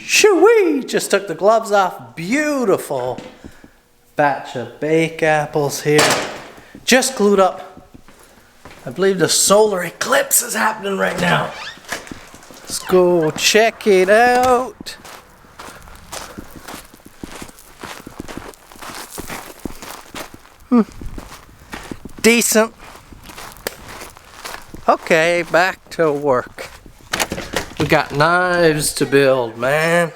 Shoo-wee! Just took the gloves off. Beautiful batch of bake apples here. Just glued up. I believe the solar eclipse is happening right now. Let's go check it out. Decent. Okay, back to work. We got knives to build, man.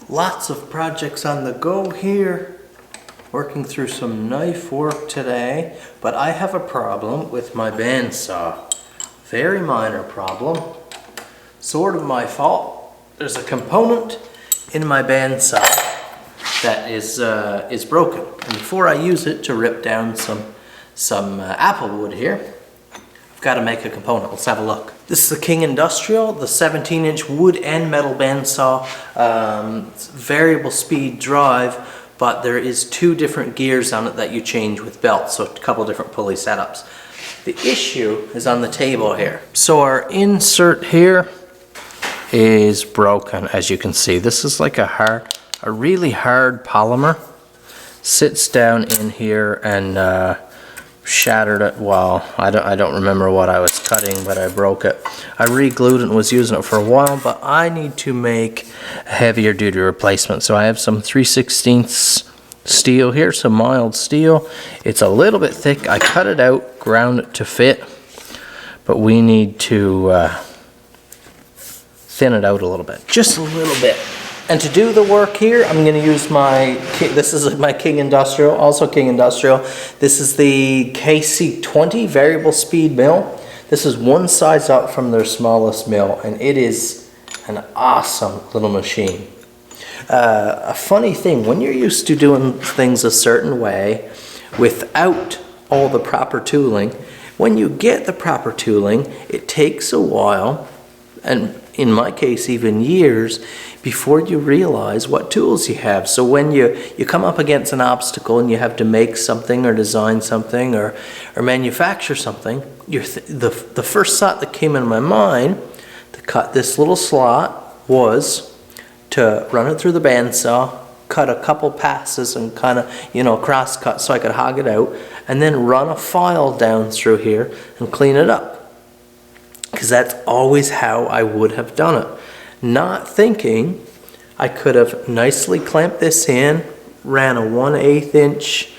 Lots of projects on the go here. Working through some knife work today, but I have a problem with my bandsaw. Very minor problem. Sort of my fault. There's a component in my bandsaw that is broken. And before I use it to rip down some apple wood here, I've got to make a component. Let's have a look. This is the King Industrial, the 17-inch wood and metal bandsaw. It's variable speed drive, but there is 2 different gears on it that you change with belts, so a couple different pulley setups. The issue is on the table here. So our insert here is broken, as you can see. This is like a really hard polymer. Sits down in here and shattered it. Well, I don't remember what I was cutting, but I broke it. I re-glued it and was using it for a while, but I need to make a heavier duty replacement. So I have some 3/16 steel here, some mild steel. It's a little bit thick. I cut it out, ground it to fit, but we need to thin it out a little bit, just a little bit. And to do the work here, I'm going to use this is my King Industrial, also King Industrial. This is the KC20 variable speed mill. This is one size up from their smallest mill, and it is an awesome little machine. A funny thing, when you're used to doing things a certain way without all the proper tooling, when you get the proper tooling, it takes a while, and in my case even years, before you realize what tools you have. So when you come up against an obstacle and you have to make something or design something or manufacture something, the first thought that came into my mind to cut this little slot was to run it through the bandsaw, cut a couple passes and kind of, cross cut so I could hog it out, and then run a file down through here and clean it up. Because that's always how I would have done it. Not thinking I could have nicely clamped this in, ran a 1/8 inch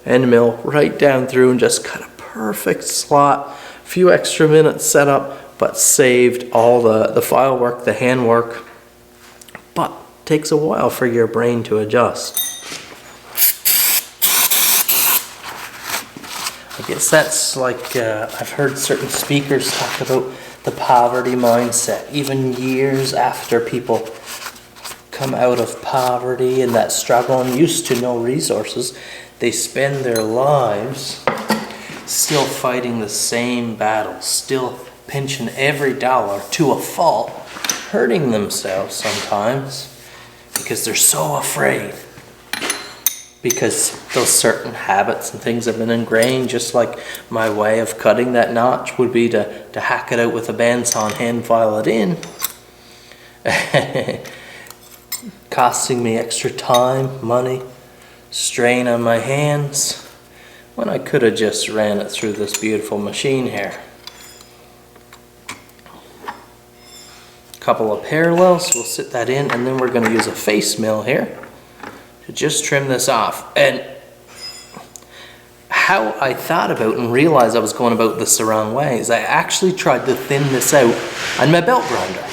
end mill right down through and just cut a perfect slot. A few extra minutes set up, but saved all the file work, the hand work. But it takes a while for your brain to adjust. I guess that's like, I've heard certain speakers talk about the poverty mindset. Even years after people come out of poverty and that struggle and used to no resources, they spend their lives still fighting the same battles, still pinching every dollar to a fault, hurting themselves sometimes because they're so afraid. Because those certain habits and things have been ingrained, just like my way of cutting that notch would be to hack it out with a bandsaw and hand file it in. Costing me extra time, money, strain on my hands, when I could have just ran it through this beautiful machine here. Couple of parallels, we'll sit that in, and then we're going to use a face mill here to just trim this off. And how I thought about and realized I was going about this the wrong way is I actually tried to thin this out on my belt grinder.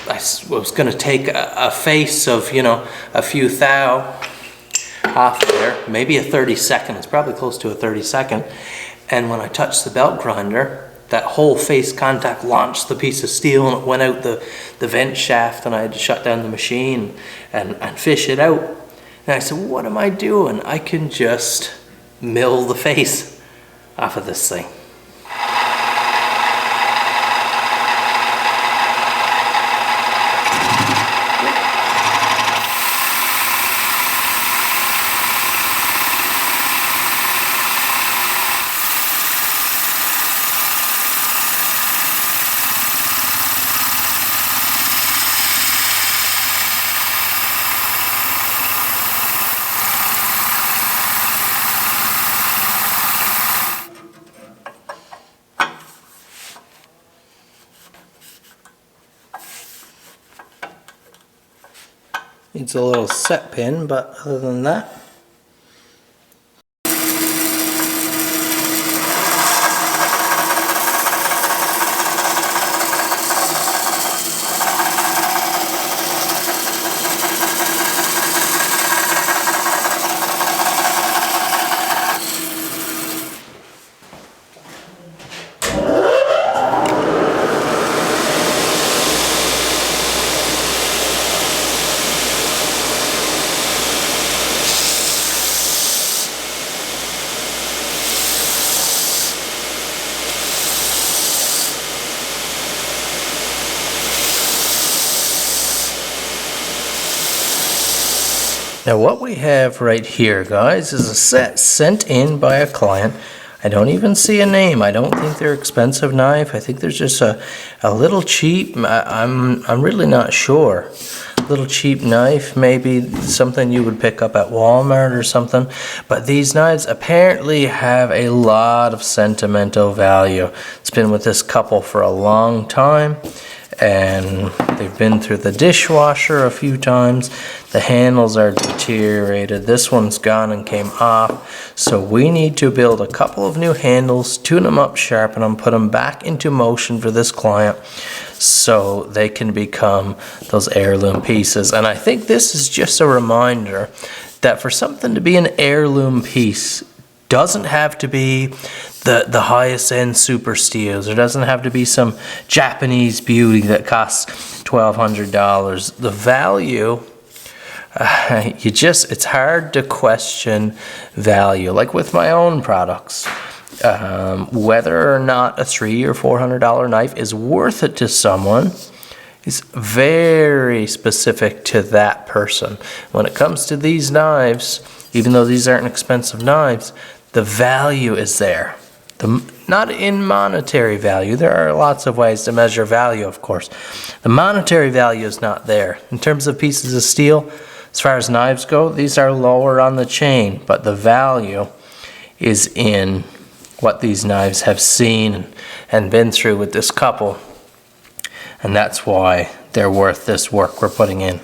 I was going to take a face of, a few thou off there, maybe a 32nd, it's probably close to a 32nd, and when I touched the belt grinder, that whole face contact launched the piece of steel and it went out the vent shaft, and I had to shut down the machine and fish it out. And I said, what am I doing? I can just mill the face off of this thing. Needs a little set pin, but other than that. Now what we have right here, guys, is a set sent in by a client. I don't even see a name. I don't think they're expensive knife. I think there's just a little cheap, I'm really not sure. Little cheap knife, maybe something you would pick up at Walmart or something. But these knives apparently have a lot of sentimental value. It's been with this couple for a long time, and they've been through the dishwasher a few times. The handles are deteriorated. This one's gone and came off. So we need to build a couple of new handles, tune them up, sharpen them, put them back into motion for this client so they can become those heirloom pieces. And I think this is just a reminder that for something to be an heirloom piece, doesn't have to be the highest end super steels. There doesn't have to be some Japanese beauty that costs $1,200. The value, it's hard to question value. Like with my own products, whether or not a $300 or $400 knife is worth it to someone is very specific to that person. When it comes to these knives, even though these aren't expensive knives, the value is there. Not in monetary value. There are lots of ways to measure value, of course. The monetary value is not there. In terms of pieces of steel, as far as knives go, these are lower on the chain, but the value is in what these knives have seen and been through with this couple. And that's why they're worth this work we're putting in.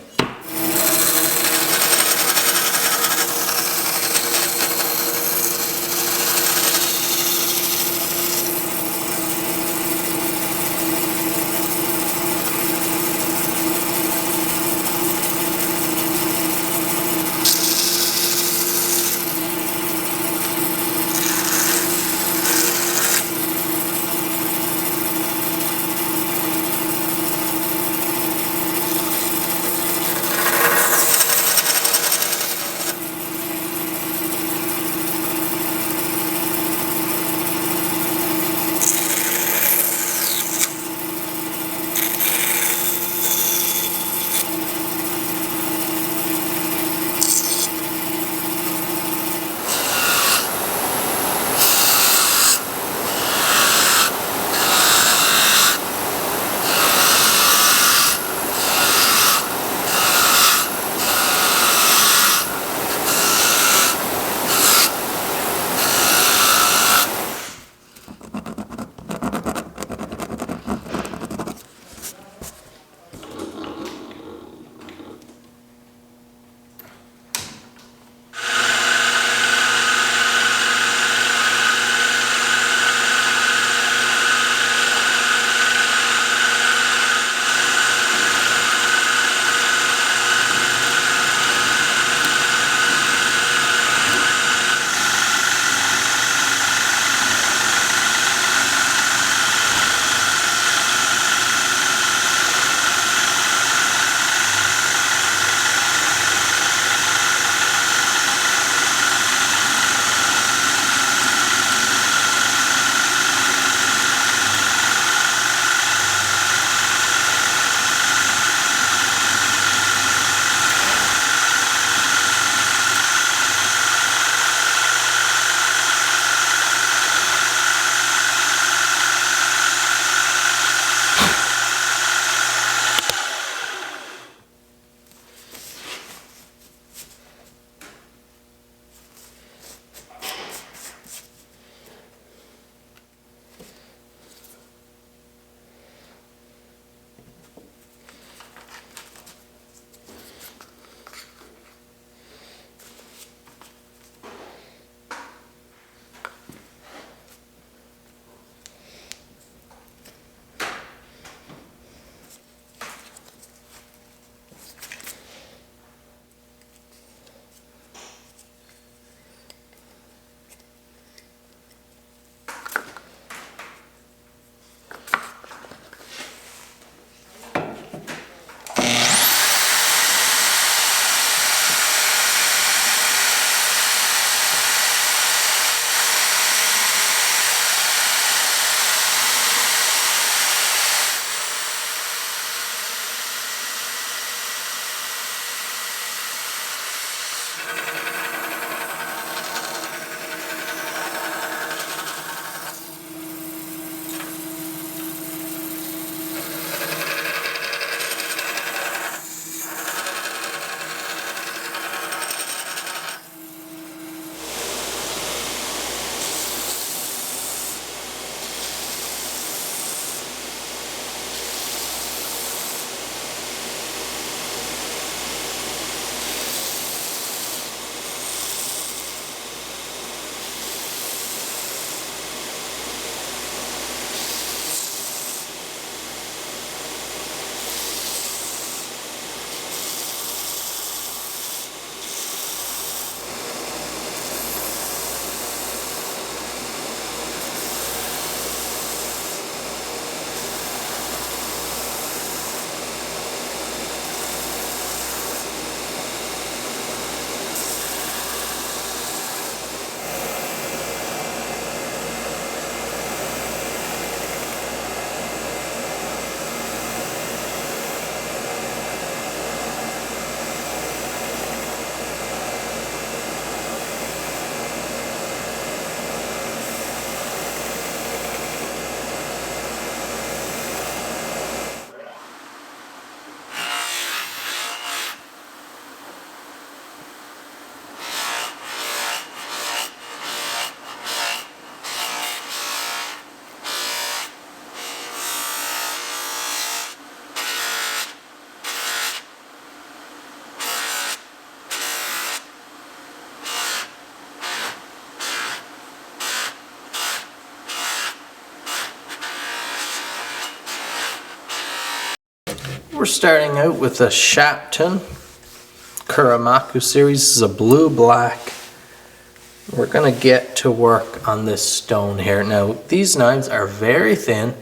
we're starting out with a Sharpening Kuramaku series. This is a blue-black. We're going to get to work on this stone here. Now, these knives are very thin.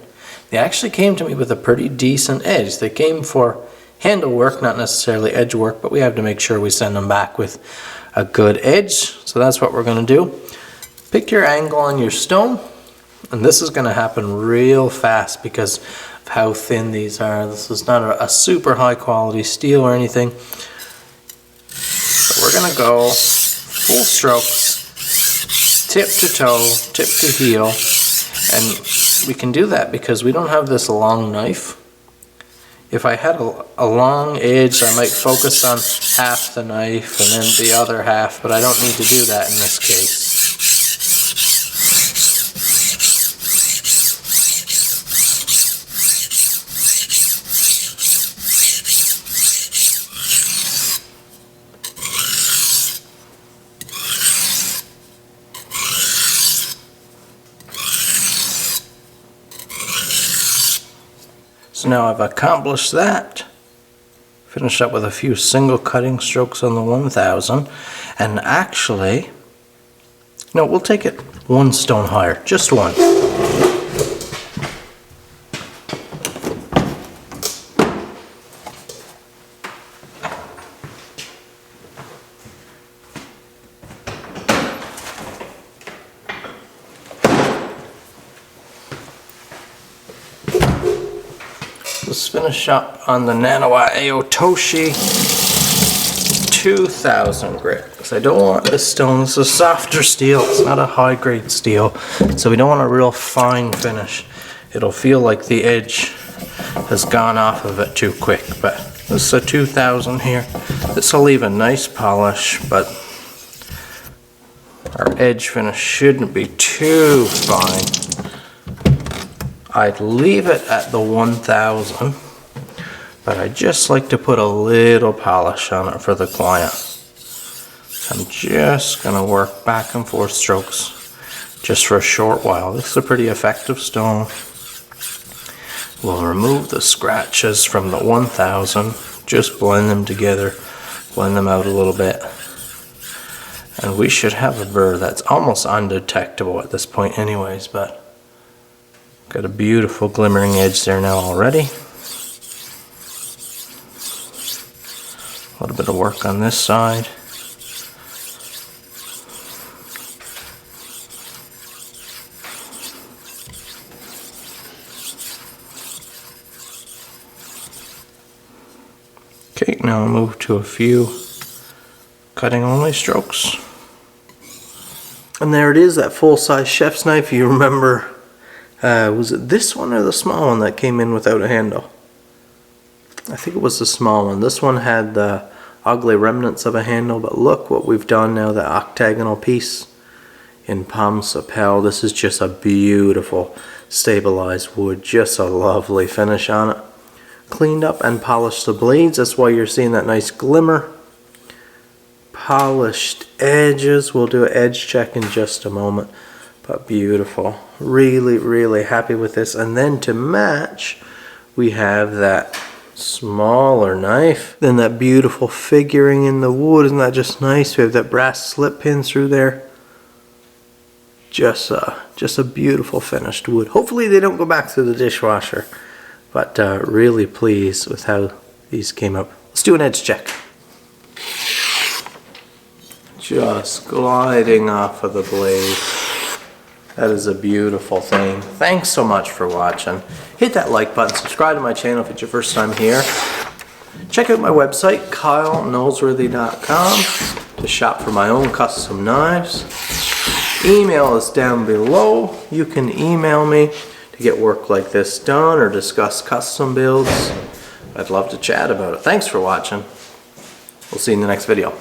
They actually came to me with a pretty decent edge. They came for handle work, not necessarily edge work, but we have to make sure we send them back with a good edge. So that's what we're going to do. Pick your angle on your stone, and this is going to happen real fast because of how thin these are. This is not a super high quality steel or anything. So we're going to go full strokes, tip to toe, tip to heel, and we can do that because we don't have this long knife. If I had a long edge, I might focus on half the knife and then the other half, but I don't need to do that in this case. So now I've accomplished that. Finished up with a few single cutting strokes on the 1000. And actually, no, we'll take it one stone higher, just one. Let's finish up on the Nanawa Aotoshi 2000 grit, because I don't want this stone. This is a softer steel, it's not a high grade steel, so we don't want a real fine finish. It'll feel like the edge has gone off of it too quick, but this is a 2000 here. This will leave a nice polish, but our edge finish shouldn't be too fine. I'd leave it at the 1000, but I just like to put a little polish on it for the client. So I'm just going to work back and forth strokes just for a short while. This is a pretty effective stone. We'll remove the scratches from the 1000, just blend them together, blend them out a little bit, and we should have a burr that's almost undetectable at this point anyways, but got a beautiful glimmering edge there now already. A little bit of work on this side. Okay, now I'll move to a few cutting only strokes. And there it is, that full-size chef's knife. You remember, was it this one or the small one that came in without a handle? I think it was the small one. This one had the ugly remnants of a handle, but look what we've done now, the octagonal piece in Palm Sapel. This is just a beautiful stabilized wood, just a lovely finish on it. Cleaned up and polished the blades, that's why you're seeing that nice glimmer. Polished edges, we'll do an edge check in just a moment. But beautiful, really happy with this. And then to match, we have that smaller knife, then that beautiful figuring in the wood. Isn't that just nice? We have that brass slip pin through there. Just a beautiful finished wood. Hopefully they don't go back through the dishwasher, but really pleased with how these came up. Let's do an edge check. Just gliding off of the blade. That is a beautiful thing. Thanks so much for watching. Hit that like button, subscribe to my channel if it's your first time here. Check out my website, KyleKnowsworthy.com, to shop for my own custom knives. Email is down below. You can email me to get work like this done or discuss custom builds. I'd love to chat about it. Thanks for watching. We'll see you in the next video.